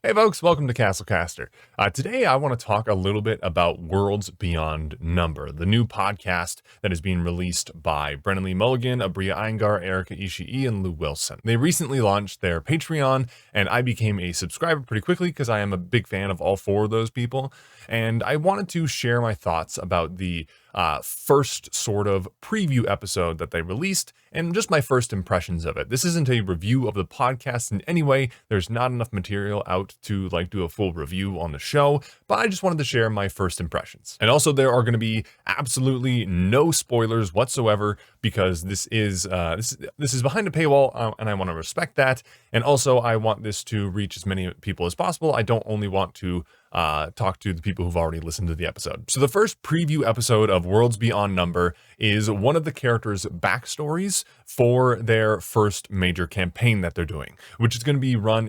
Hey folks, welcome to Castlecaster. Today I want to talk a little bit about Worlds Beyond Number, the new podcast that is being released by Brennan Lee Mulligan, Abria Iyengar, Erica Ishii, and Lou Wilson. They recently launched their Patreon, and I became a subscriber pretty quickly because I am a big fan of all four of those people, and I wanted to share my thoughts about the first sort of preview episode that they released and just my first impressions of it. This isn't a review of the podcast in any way. There's not enough material out to do a full review on the show, but I just wanted to share my first impressions. And also there are going to be absolutely no spoilers whatsoever because this is behind a paywall, and I want to respect that. And also I want this to reach as many people as possible. I don't only want to talk to the people who've already listened to the episode. So the first preview episode of Worlds Beyond Number is one of the characters' backstories for their first major campaign that they're doing, which is going to be run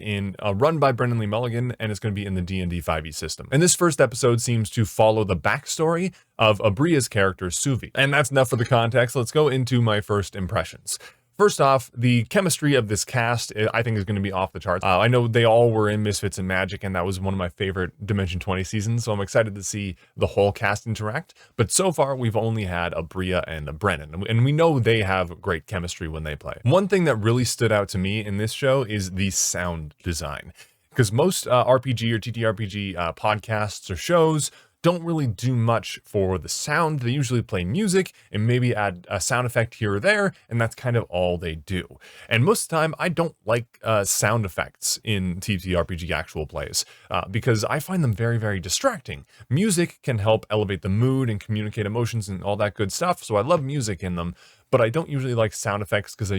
by Brennan Lee Mulligan, and it's going to be in the D&D 5e system. And this first episode seems to follow the backstory of Abria's character, Suvi. And that's enough for the context. Let's go into my first impressions. First off, the chemistry of this cast, I think, is going to be off the charts. I know they all were in Misfits and Magic, and that was one of my favorite Dimension 20 seasons, so I'm excited to see the whole cast interact. But so far, we've only had Abria and Brennan, and we know they have great chemistry when they play. One thing that really stood out to me in this show is the sound design, because most RPG or TTRPG podcasts or shows don't really do much for the sound. They usually play music and maybe add a sound effect here or there, and that's kind of all they do. And most of the time, I don't like sound effects in TTRPG actual plays because I find them very, very distracting. Music can help elevate the mood and communicate emotions and all that good stuff, so I love music in them, but I don't usually like sound effects because I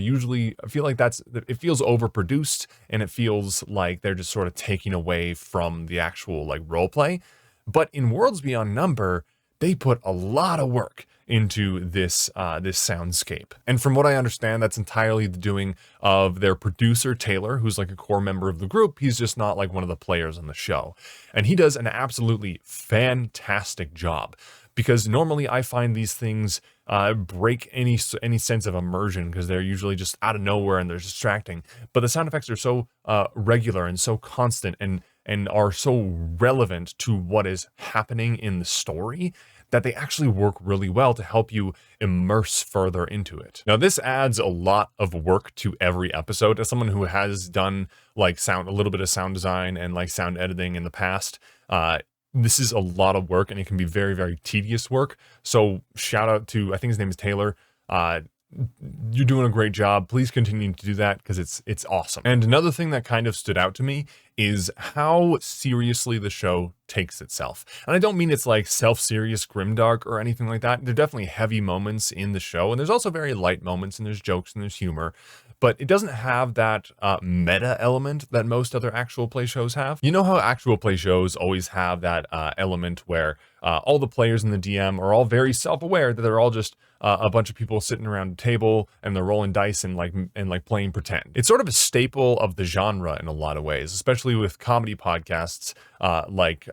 feel like it feels overproduced, and it feels like they're just sort of taking away from the actual role play. But in Worlds Beyond Number, they put a lot of work into this soundscape. And from what I understand, that's entirely the doing of their producer, Taylor, who's like a core member of the group. He's just not like one of the players on the show. And he does an absolutely fantastic job, because normally I find these things break any sense of immersion because they're usually just out of nowhere and they're distracting. But the sound effects are so regular and so constant and are so relevant to what is happening in the story that they actually work really well to help you immerse further into it. Now, this adds a lot of work to every episode. As someone who has done a little bit of sound design and sound editing in the past, this is a lot of work, and it can be very, very tedious work. So shout out to, I think his name is Taylor. You're doing a great job. Please continue to do that because it's awesome. And another thing that kind of stood out to me is how seriously the show takes itself. And I don't mean it's like self-serious grimdark or anything like that. There are definitely heavy moments in the show, and there's also very light moments, and there's jokes and there's humor. But it doesn't have that meta element that most other actual play shows have. You know how actual play shows always have that element where all the players and the DM are all very self-aware that they're all just a bunch of people sitting around a table and they're rolling dice and playing pretend. It's sort of a staple of the genre in a lot of ways, especially with comedy podcasts like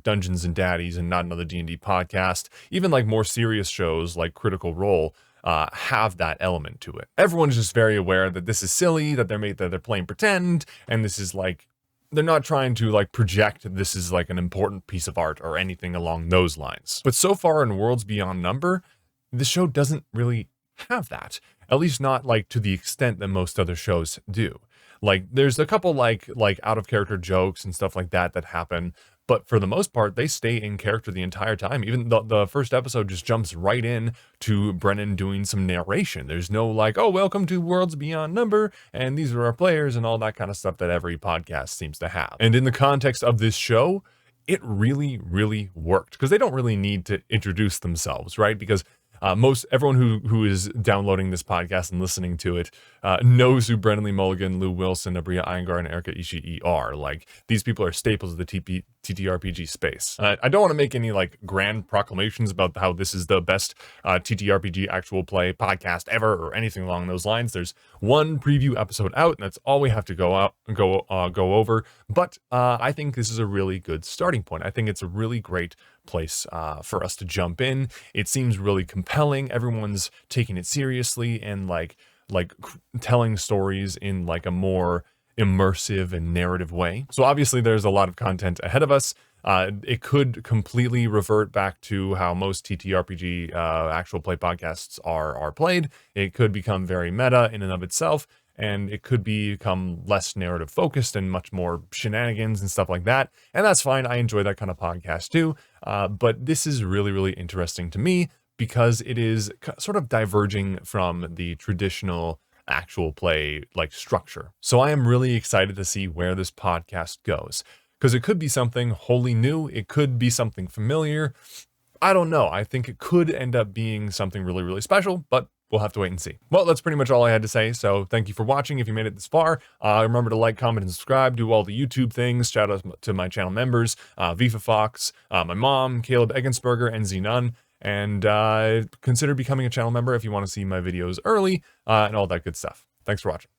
Dungeons and Daddies and Not Another D&D Podcast. Even more serious shows like Critical Role have that element to it. Everyone's just very aware that this is silly, that they're playing pretend, and this is they're not trying to project this is an important piece of art or anything along those lines. But so far in Worlds Beyond Number, the show doesn't really have that, at least not to the extent that most other shows do. There's a couple like out of character jokes and stuff like that happen, but for the most part, they stay in character the entire time. Even the first episode just jumps right in to Brennan doing some narration. There's no oh, welcome to Worlds Beyond Number, and these are our players, and all that kind of stuff that every podcast seems to have. And in the context of this show, it really, really worked, because they don't really need to introduce themselves, right? Because everyone who is downloading this podcast and listening to it knows who Brennan Lee Mulligan, Lou Wilson, Abria Iyengar, and Erica Ishii are. These people are staples of the TTRPG space. I don't want to make any grand proclamations about how this is the best TTRPG actual play podcast ever or anything along those lines. There's one preview episode out, and that's all we have to go over. But I think this is a really good starting point. I think it's a really great place for us to jump in. It seems really compelling. Everyone's taking it seriously and telling stories in a more immersive and narrative way. So obviously there's a lot of content ahead of us. It could completely revert back to how most TTRPG actual play podcasts are played. It could become very meta in and of itself, and it could become less narrative focused and much more shenanigans and stuff like that. And that's fine. I enjoy that kind of podcast too. But this is really, really interesting to me because it is sort of diverging from the traditional actual play like structure. So I am really excited to see where this podcast goes, because it could be something wholly new. It could be something familiar. I don't know. I think it could end up being something really, really special, but we'll have to wait and see. Well, that's pretty much all I had to say. So thank you for watching. If you made it this far, remember to like, comment, and subscribe. Do all the YouTube things. Shout out to my channel members, Viva Fox, my mom, Caleb Eggensberger, and Znun. And consider becoming a channel member if you want to see my videos early and all that good stuff. Thanks for watching.